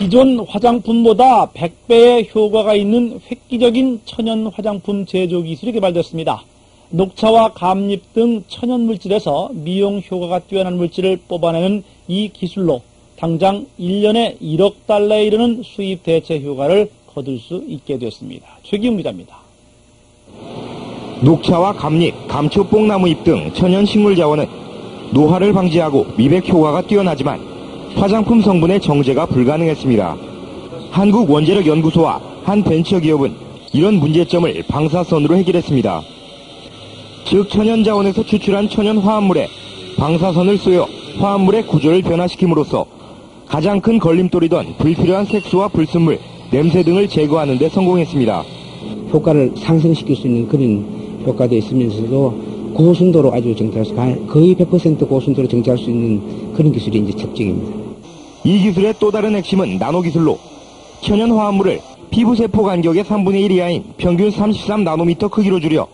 기존 화장품보다 100배의 효과가 있는 획기적인 천연 화장품 제조 기술이 개발됐습니다. 녹차와 감잎 등 천연 물질에서 미용 효과가 뛰어난 물질을 뽑아내는 이 기술로 당장 1년에 1억 달러에 이르는 수입 대체 효과를 거둘 수 있게 됐습니다. 최기훈 기자입니다. 녹차와 감잎, 감초 뽕나무 잎 등 천연 식물 자원은 노화를 방지하고 미백 효과가 뛰어나지만 화장품 성분의 정제가 불가능했습니다. 한국원자력연구소와 한 벤처기업은 이런 문제점을 방사선으로 해결했습니다. 즉 천연 자원에서 추출한 천연 화합물에 방사선을 쏘여 화합물의 구조를 변화시킴으로써 가장 큰 걸림돌이던 불필요한 색소와 불순물, 냄새 등을 제거하는 데 성공했습니다. 효과를 상승시킬 수 있는 그런 효과도 있으면서도 고순도로 아주 정제해서 거의 100% 고순도로 정제할 수 있는 그런 기술이 이제 첩증입니다. 이 기술의 또 다른 핵심은 나노기술로 천연 화합물을 피부세포 간격의 3분의 1 이하인 평균 33나노미터 크기로 줄여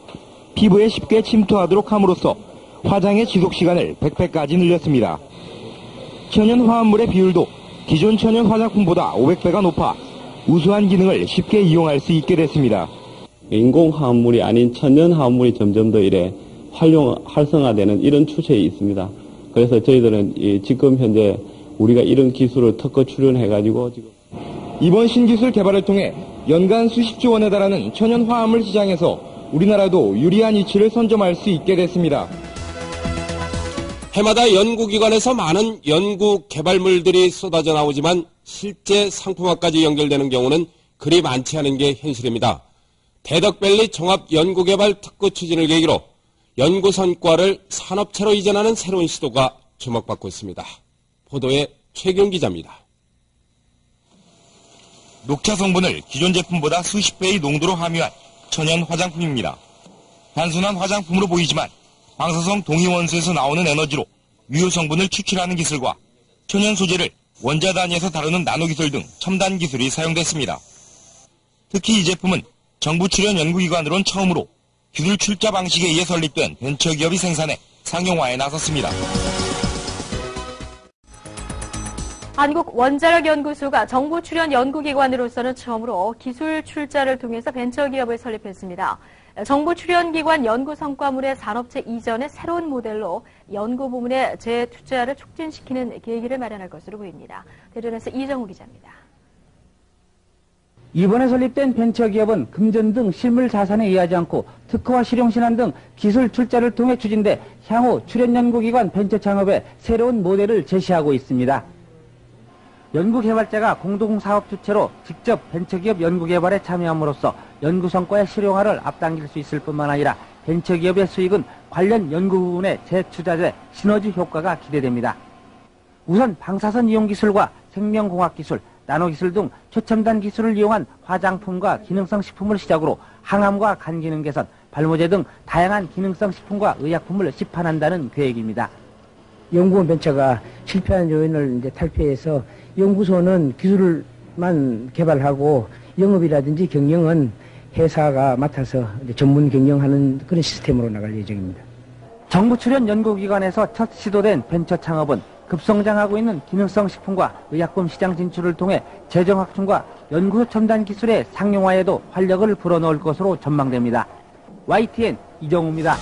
피부에 쉽게 침투하도록 함으로써 화장의 지속시간을 100배까지 늘렸습니다. 천연 화합물의 비율도 기존 천연 화장품보다 500배가 높아 우수한 기능을 쉽게 이용할 수 있게 됐습니다. 인공 화합물이 아닌 천연 화합물이 점점 더 활성화되는 이런 추세에 있습니다. 그래서 저희들은 지금 현재 우리가 이런 기술을 특허 출연해가지고 지금 이번 신기술 개발을 통해 연간 수십조 원에 달하는 천연 화합물 시장에서 우리나라도 유리한 위치를 선점할 수 있게 됐습니다. 해마다 연구기관에서 많은 연구 개발물들이 쏟아져 나오지만 실제 상품화까지 연결되는 경우는 그리 많지 않은 게 현실입니다. 대덕밸리 종합연구개발 특구 추진을 계기로 연구 성과를 산업체로 이전하는 새로운 시도가 주목받고 있습니다. 보도에 최경 기자입니다. 녹차 성분을 기존 제품보다 수십 배의 농도로 함유한 천연 화장품입니다. 단순한 화장품으로 보이지만 방사성 동위원소에서 나오는 에너지로 유효 성분을 추출하는 기술과 천연 소재를 원자 단위에서 다루는 나노기술 등 첨단 기술이 사용됐습니다. 특히 이 제품은 정부 출연 연구기관으론 처음으로 기술 출자 방식에 의해 설립된 벤처기업이 생산해 상용화에 나섰습니다. 한국원자력연구소가 정부 출연 연구기관으로서는 처음으로 기술 출자를 통해서 벤처기업을 설립했습니다. 정부 출연기관 연구 성과물의 산업체 이전의 새로운 모델로 연구 부문의 재투자를 촉진시키는 계기를 마련할 것으로 보입니다. 대전에서 이정우 기자입니다. 이번에 설립된 벤처기업은 금전 등 실물 자산에 의하지 않고 특허와 실용신안 등 기술 출자를 통해 추진돼 향후 출연연구기관 벤처 창업에 새로운 모델을 제시하고 있습니다. 연구개발자가 공동사업 주체로 직접 벤처기업 연구개발에 참여함으로써 연구 성과의 실용화를 앞당길 수 있을 뿐만 아니라 벤처기업의 수익은 관련 연구 부분에 재투자돼 시너지 효과가 기대됩니다. 우선 방사선 이용 기술과 생명공학 기술, 나노기술 등 최첨단 기술을 이용한 화장품과 기능성 식품을 시작으로 항암과 간 기능 개선, 발모제 등 다양한 기능성 식품과 의약품을 시판한다는 계획입니다. 연구원 벤처가 실패한 요인을 이제 탈피해서 연구소는 기술만 개발하고 영업이라든지 경영은 회사가 맡아서 전문 경영하는 그런 시스템으로 나갈 예정입니다. 정부 출연 연구기관에서 첫 시도된 벤처 창업은 급성장하고 있는 기능성 식품과 의약품 시장 진출을 통해 재정 확충과 연구 첨단 기술의 상용화에도 활력을 불어넣을 것으로 전망됩니다. YTN 이정우입니다.